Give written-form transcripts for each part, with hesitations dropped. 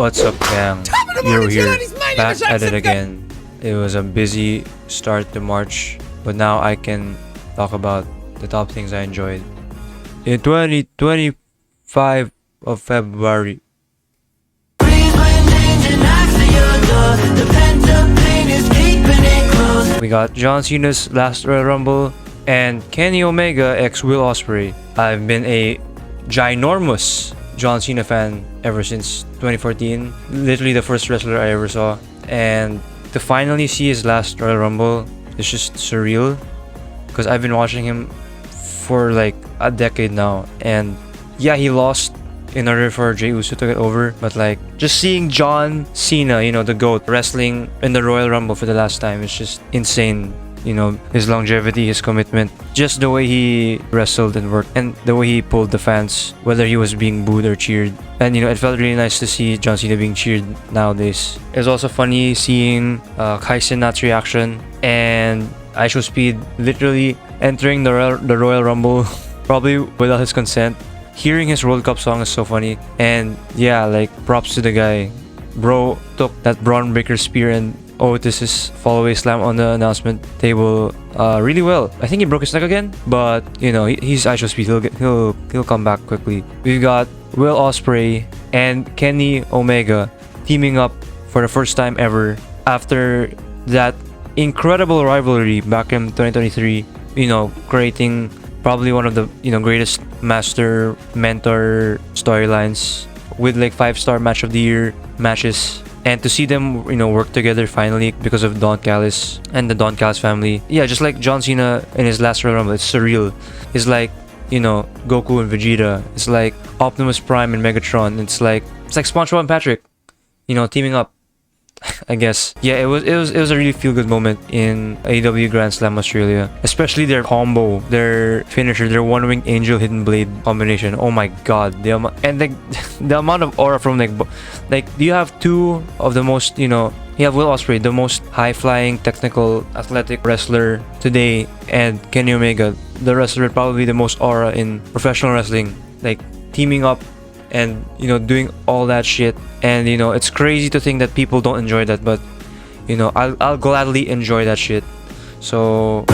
What's up, gang? Iro here, back at it again. It was a busy start to March, but now I can talk about the top things I enjoyed. In 2025 of February, we got John Cena's last Royal Rumble and Kenny Omega x Will Ospreay. I've been a ginormous John Cena fan ever since 2014. Literally the first wrestler I ever saw. And to finally see his last Royal Rumble is just surreal. Because I've been watching him for like a decade now. And yeah, he lost in order for Jey Uso to get over. But like, just seeing John Cena, you know, the GOAT, wrestling in the Royal Rumble for the last time is just insane. You know, his longevity, his commitment, just the way he wrestled and worked, and the way he pulled the fans, whether he was being booed or cheered. And you know, it felt really nice to see John Cena being cheered nowadays. It was also funny seeing Kai Cenat's reaction and IShowSpeed literally entering the Royal Rumble, probably without his consent. Hearing his World Cup song is so funny. And yeah, like, props to the guy. Bro took that Braun Breaker spear and Otis's follow-away slam on the announcement table really well. I think he broke his neck again, but you know, he's IShowSpeed. He'll come back quickly. We've got Will Ospreay and Kenny Omega teaming up for the first time ever after that incredible rivalry back in 2023. You know, creating probably one of the greatest master mentor storylines with like 5-star match of the year matches. And to see them, you know, work together finally because of Don Callis and the Don Callis family. Yeah, just like John Cena in his last Royal Rumble, it's surreal. It's like, you know, Goku and Vegeta. It's like Optimus Prime and Megatron. It's like SpongeBob and Patrick, you know, teaming up, I guess. Yeah, it was a really feel-good moment in AEW Grand Slam Australia. Especially their combo, their finisher, their one-winged angel hidden blade combination. Oh my god. The amount of aura from like you have two of the most, you know, you have Will Ospreay, the most high-flying, technical, athletic wrestler today, and Kenny Omega, the wrestler with probably the most aura in professional wrestling, like teaming up and, you know, doing all that shit. And you know, it's crazy to think that people don't enjoy that, but you know, I'll gladly enjoy that shit. So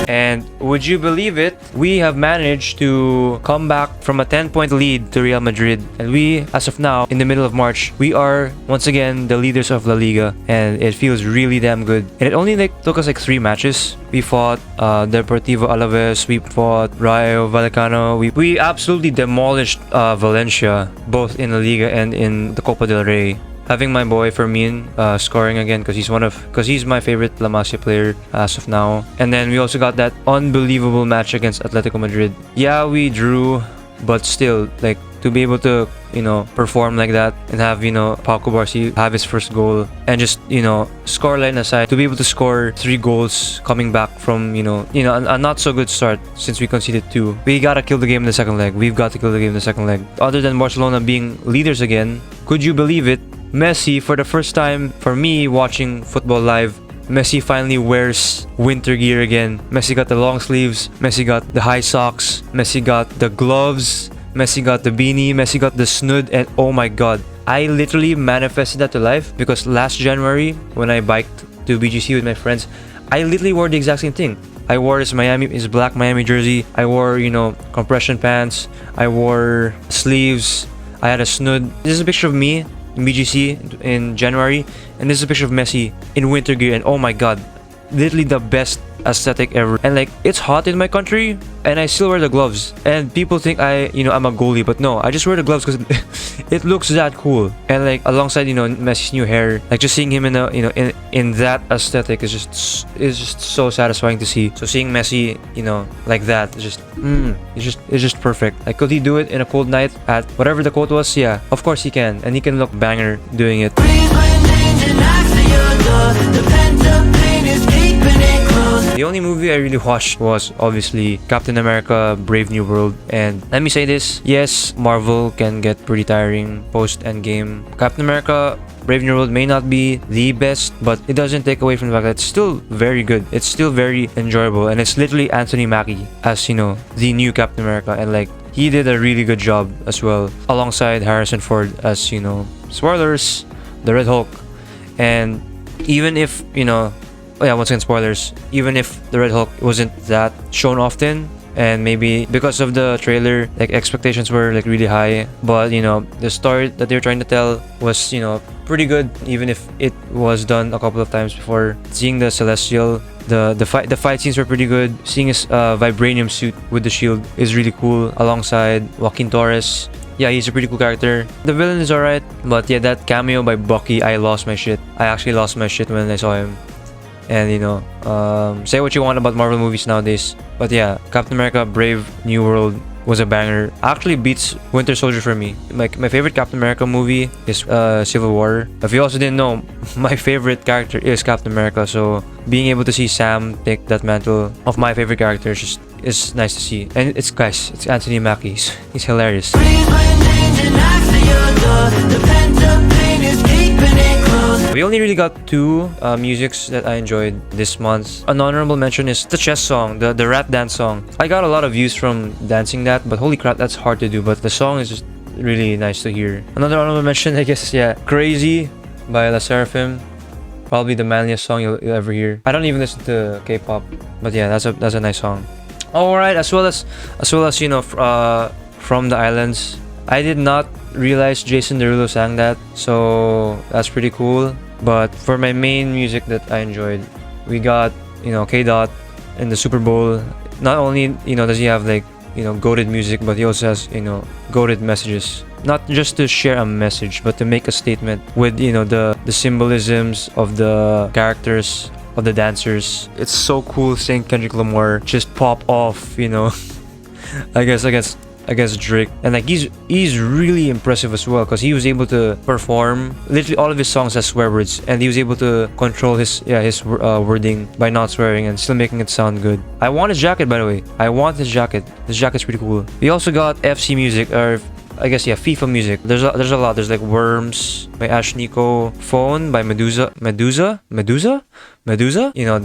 and would you believe it, we have managed to come back from a 10-point lead to Real Madrid, and we, as of now, in the middle of March, we are once again the leaders of La Liga, and it feels really damn good. And it only took us 3 matches. We fought Deportivo Alaves, we fought Rayo Vallecano, we absolutely demolished Valencia, both in La Liga and in the Copa del Rey. Having my boy Fermin scoring again because he's my favorite La Masia player as of now. And then we also got that unbelievable match against Atletico Madrid. Yeah, we drew, but still, like, to be able to, you know, perform like that and have, you know, Pau Cubarsí have his first goal and just, you know, scoreline aside, to be able to score 3 goals coming back from, you know, a not so good start since we conceded 2. We gotta kill the game in the second leg. We've got to kill the game in the second leg. Other than Barcelona being leaders again, could you believe it? Messi, for the first time for me watching football live, Messi finally wears winter gear again. Messi got the long sleeves, Messi got the high socks, Messi got the gloves, Messi got the beanie, Messi got the snood, and oh my god, I literally manifested that to life because last January when I biked to BGC with my friends, I literally wore the exact same thing. I wore his black Miami jersey, I wore, you know, compression pants, I wore sleeves, I had a snood. This is a picture of me in BGC in January, and this is a picture of Messi in winter gear, and oh my god, literally the best aesthetic ever. And like, it's hot in my country and I still wear the gloves, and people think I'm a goalie, but no, I just wear the gloves because it looks that cool. And like, alongside, you know, Messi's new hair, like just seeing him in a, you know, in that aesthetic is just so satisfying to see. So seeing Messi, you know, like that is it's just perfect. Like, could he do it in a cold night at whatever the quote was? Yeah, of course he can, and he can look banger doing it. The only movie I really watched was obviously Captain America Brave New World, and let me say this, yes, Marvel can get pretty tiring post Endgame. Captain America Brave New World may not be the best, but it doesn't take away from the fact that it's still very good. It's still very enjoyable, and it's literally Anthony Mackie as, you know, the new Captain America, and like, he did a really good job as well, alongside Harrison Ford as, spoilers, the Red Hulk. And even if, oh yeah, once again, spoilers, even if the Red Hulk wasn't that shown often, and maybe because of the trailer, like, expectations were like really high, but the story that they were trying to tell was pretty good, even if it was done a couple of times before. Seeing the Celestial, the fight scenes were pretty good. Seeing his vibranium suit with the shield is really cool, alongside Joaquin Torres. Yeah, he's a pretty cool character. The villain is alright, but yeah, that cameo by Bucky, I lost my shit. I actually lost my shit when I saw him. And say what you want about Marvel movies nowadays, but yeah, Captain America Brave New World was a banger. Actually beats Winter Soldier for me. My favorite Captain America movie is Civil War. If you also didn't know, my favorite character is Captain America, so being able to see Sam take that mantle of my favorite character is nice to see. And it's Anthony Mackie. He's hilarious. We only really got two musics that I enjoyed this month. An honorable mention is the chess song, the rap dance song. I got a lot of views from dancing that, but holy crap, that's hard to do. But the song is just really nice to hear. Another honorable mention, I guess, yeah, Crazy by La Seraphim. Probably the manliest song you'll ever hear. I don't even listen to K-pop, but yeah, that's a nice song. Alright, as well as From the Islands. I did not realize Jason Derulo sang that, so that's pretty cool. But for my main music that I enjoyed, we got K-Dot in the Super Bowl. Not only does he have like goated music, but he also has goated messages. Not just to share a message, but to make a statement with the symbolisms of the characters, of the dancers. It's so cool seeing Kendrick Lamar just pop off, I guess Drake, and like he's really impressive as well, because he was able to perform literally all of his songs as swear words, and he was able to control his wording by not swearing and still making it sound good. I want his jacket, by the way. I want his jacket. This jacket's pretty cool. We also got FC music, or I guess FIFA music. There's a lot. There's like Worms by Ash Nico, Phone by Medusa. The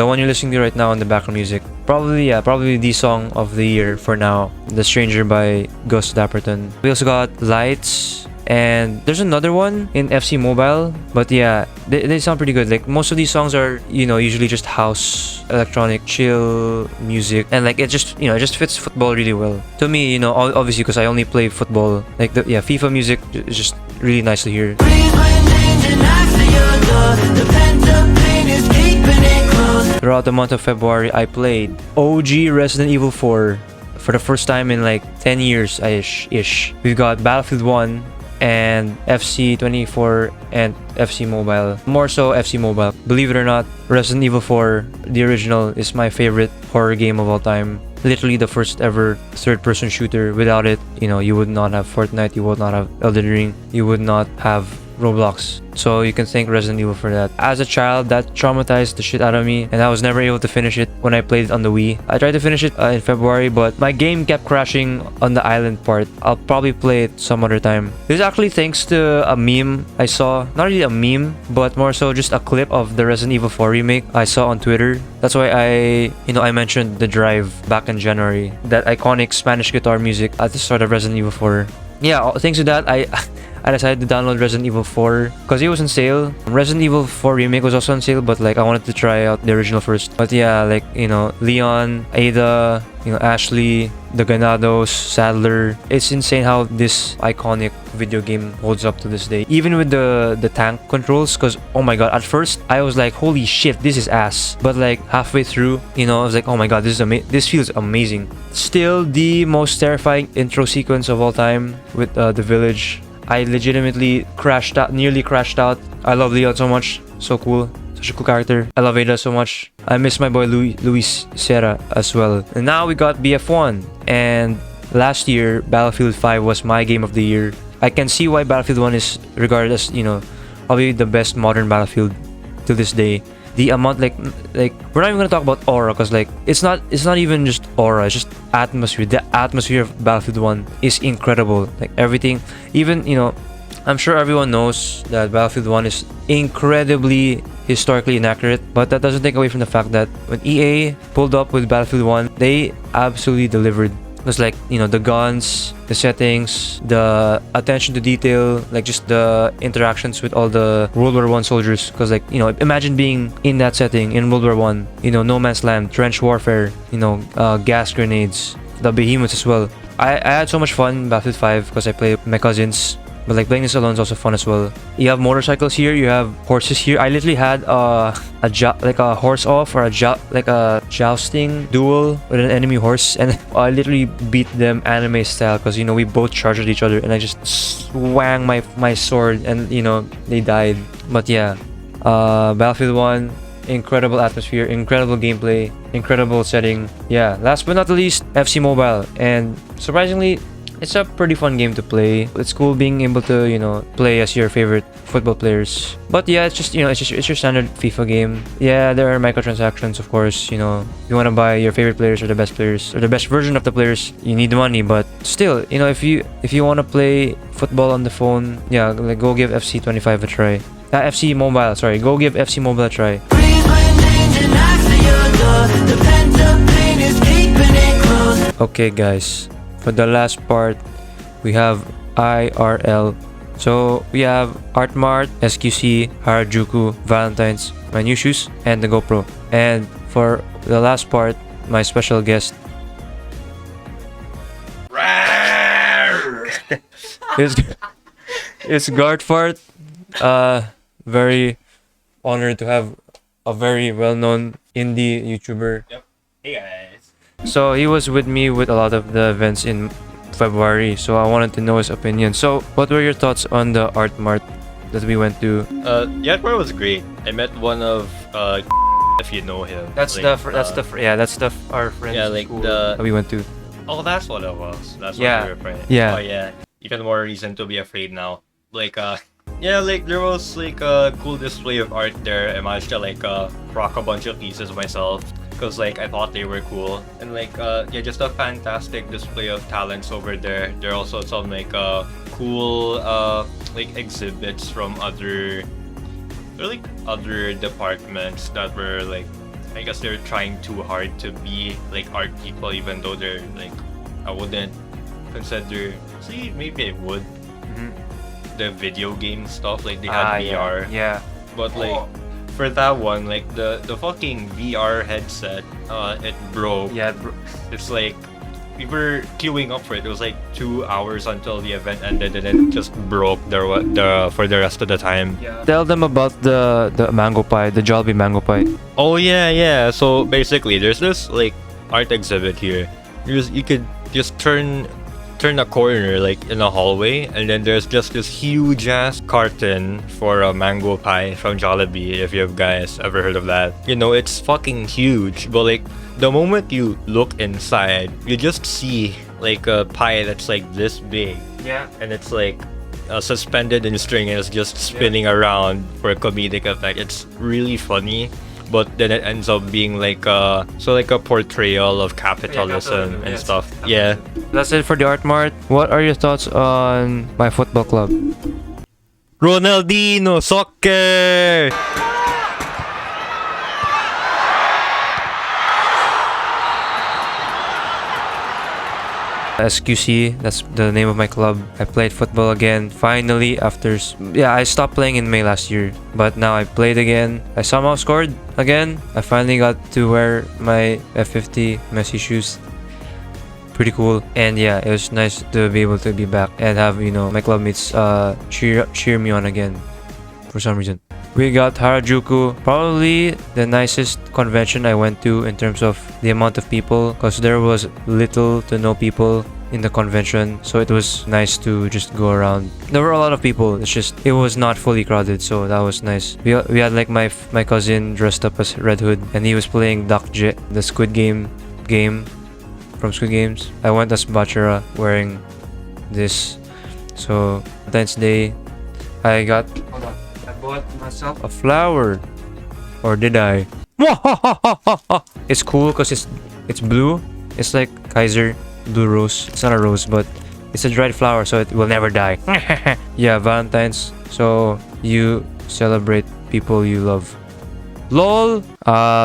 one you're listening to right now in the background music. Probably the song of the year for now. The Stranger by Gus Dapperton. We also got Lights, and there's another one in FC Mobile, but yeah, they sound pretty good. Like, most of these songs are usually just house, electronic, chill music, and like it just fits football really well to me. Obviously, because I only play football. Like FIFA music is just really nice to hear. Throughout the month of February, I played OG Resident Evil 4 for the first time in like 10 years ish. We've got Battlefield 1 and FC 24 and FC Mobile. More so FC Mobile. Believe it or not, Resident Evil 4, the original, is my favorite horror game of all time. Literally the first ever third-person shooter. Without it, you would not have Fortnite, you would not have Elden Ring, you would not have Roblox. So you can thank Resident Evil for that. As a child, that traumatized the shit out of me, and I was never able to finish it when I played it on the Wii. I tried to finish it in February, but my game kept crashing on the island part. I'll probably play it some other time. This is actually thanks to a meme I saw. Not really a meme, but more so just a clip of the Resident Evil 4 remake I saw on Twitter. That's why I mentioned The Drive back in January. That iconic Spanish guitar music at the start of Resident Evil 4. Yeah, thanks to that, I decided to download Resident Evil 4 because it was on sale. Resident Evil 4 Remake was also on sale, but like I wanted to try out the original first. But yeah, like Leon, Ada, Ashley, the Ganados, Sadler. It's insane how this iconic video game holds up to this day. Even with the tank controls, because oh my god, at first I was like, holy shit, this is ass. But like halfway through, I was like, oh my god, this feels amazing. Still the most terrifying intro sequence of all time with the village. I legitimately nearly crashed out. I love Leon so much. So cool. Such a cool character. I love Ada so much. I miss my boy Luis Serra as well. And now we got BF1. And last year, Battlefield 5 was my game of the year. I can see why Battlefield 1 is regarded as, probably the best modern Battlefield to this day. The amount, like we're not even gonna talk about aura, because like it's not even just aura, it's just atmosphere. The atmosphere of Battlefield 1 is incredible. Like everything, even I'm sure everyone knows that Battlefield 1 is incredibly historically inaccurate, but that doesn't take away from the fact that when EA pulled up with Battlefield 1, they absolutely delivered. Because like, you know, the guns, the settings, the attention to detail, like just the interactions with all the World War One soldiers. Because like, you know, imagine being in that setting in World War One. You know, no man's land, trench warfare, you know, gas grenades, the behemoths as well. I had so much fun in Battlefield 5 because I played with my cousins. But like playing this alone is also fun as well. You have motorcycles here, you have horses here. I literally had like a horse off or like a jousting duel with an enemy horse, and I literally beat them anime style because, you know, we both charged at each other and I just swang my sword and, you know, they died. But yeah, Battlefield 1, incredible atmosphere, incredible gameplay, incredible setting. Yeah, last but not the least, FC Mobile, and surprisingly, it's a pretty fun game to play. It's cool being able to, you know, play as your favorite football players. But yeah, it's just, you know, it's your standard FIFA game. Yeah, there are microtransactions, of course. You know, if you want to buy your favorite players or the best version of the players, you need money. But still, you know, if you want to play football on the phone, yeah, like go give FC 25 a try. FC Mobile, sorry, go give FC Mobile a try. Okay, guys. For the last part, we have IRL. So we have Artmart, SQC, Harajuku, Valentine's, my new shoes, and the GoPro. And for the last part, my special guest is Gartfart. Very honored to have a very well-known indie YouTuber. Yep. Hey guys. So he was with me with a lot of the events in February, so I wanted to know his opinion. So what were your thoughts on the Art Mart that we went to? The Art Mart was great. I met one of if you know him. That's like, our friends. Yeah, like school the that we went to. Oh, that's what it was. That's Yeah. what we were playing. Yeah. Oh yeah. Even more reason to be afraid now. Like yeah, like there was like a cool display of art there. I managed to like rock a bunch of pieces myself because like I thought they were cool, and like yeah, just a fantastic display of talents over there. There are also some like cool like exhibits from other departments that were like, I guess they're trying too hard to be like art people, even though they're like, I wouldn't consider. See, maybe I would. The video game stuff, like they had VR. Yeah. But like for that one, like the fucking VR headset, it broke. Yeah. It's like we were queuing up for it. It was like 2 hours until the event ended, and it just broke for the rest of the time. Yeah. Tell them about the mango pie, the Jollibee mango pie. Oh yeah. So basically, there's this like art exhibit here. You could just turn a corner like in a hallway, and then there's just this huge ass carton for a mango pie from Jollibee, if you have guys ever heard of that. You know, it's fucking huge, but like the moment you look inside, you just see like a pie that's like this big. Yeah. And it's like suspended in string and it's just spinning around for a comedic effect. It's really funny. But then it ends up being like a portrayal of capitalism and stuff. Yeah. That's it for the Art Mart. What are your thoughts on my football club? Ronaldinho soccer. SQC, that's the name of my club. I played football again, finally, after... Yeah, I stopped playing in May last year, but now I played again. I somehow scored again. I finally got to wear my F50 Messi shoes. Pretty cool. And yeah, it was nice to be able to be back and have, you know, my club mates cheer me on again for some reason. We got Harajuku, probably the nicest convention I went to in terms of the amount of people, because there was little to no people in the convention, so it was nice to just go around. There were a lot of people, it's just it was not fully crowded, so that was nice. We had like my cousin dressed up as Red Hood, and he was playing Duck Jet, the Squid Game from Squid Games. I went as Bachara wearing this. So Valentine's Day, I bought myself a flower, or did I? It's cool because it's blue. It's like Kaiser blue rose. It's not a rose, but it's a dried flower, so it will never die. Yeah, Valentine's. So you celebrate people you love. LOL.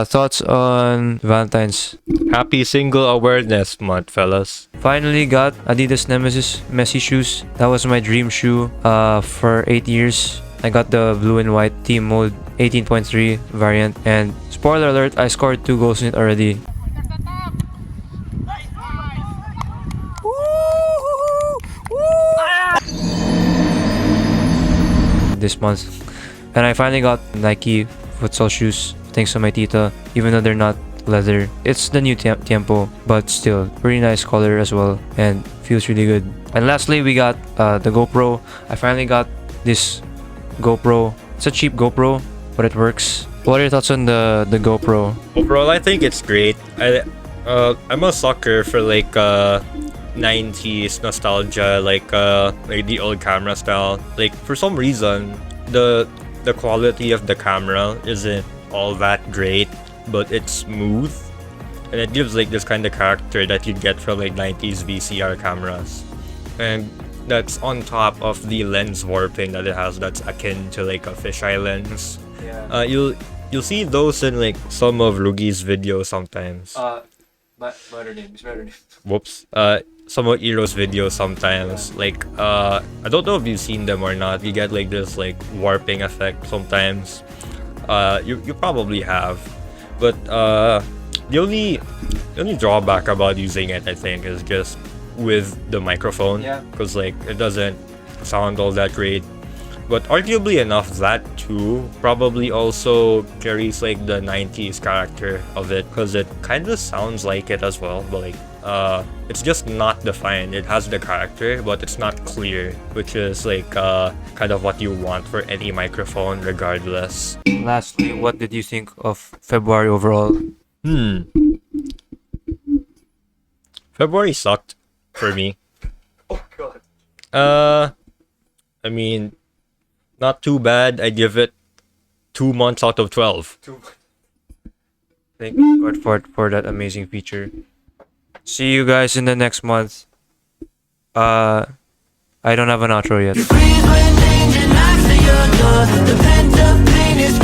Thoughts on Valentine's? Happy Single Awareness Month, fellas. Finally got Adidas Nemesis Messi shoes. That was my dream shoe for 8 years. I got the blue and white team mode 18.3 variant, and spoiler alert, I scored 2 goals in it already. This month. And I finally got Nike futsal shoes thanks to my tita, even though they're not leather. It's the new Tiempo, but still pretty nice color as well and feels really good. And lastly, we got the GoPro. I finally got this GoPro. It's a cheap GoPro, but it works. What are your thoughts on the GoPro? Overall, I think it's great. I'm a sucker for like 90s nostalgia, like the old camera style. Like for some reason, the quality of the camera isn't all that great, but it's smooth, and it gives like this kind of character that you'd get from like 90s VCR cameras. And that's on top of the lens warping that it has, that's akin to like a fisheye lens. Yeah. You'll see those in like some of Rugi's videos sometimes. Better name. Whoops. Some of Iro'S videos sometimes. Like I don't know if you've seen them or not. You get like this like warping effect sometimes. You probably have, but the only drawback about using it, I think, is just with the microphone. Yeah. Because like it doesn't sound all that great. But arguably enough, that too probably also carries like the 90s character of it, because it kind of sounds like it as well, but like it's just not defined. It has the character, but it's not clear, which is like kind of what you want for any microphone regardless. Lastly, what did you think of February overall? February sucked for me. Oh god. I mean, not too bad. I give it 2 months out of 12. Thank God for that amazing feature. See you guys in the next month. I don't have an outro yet. Freeze when danger knocks at your door. The pent up pain is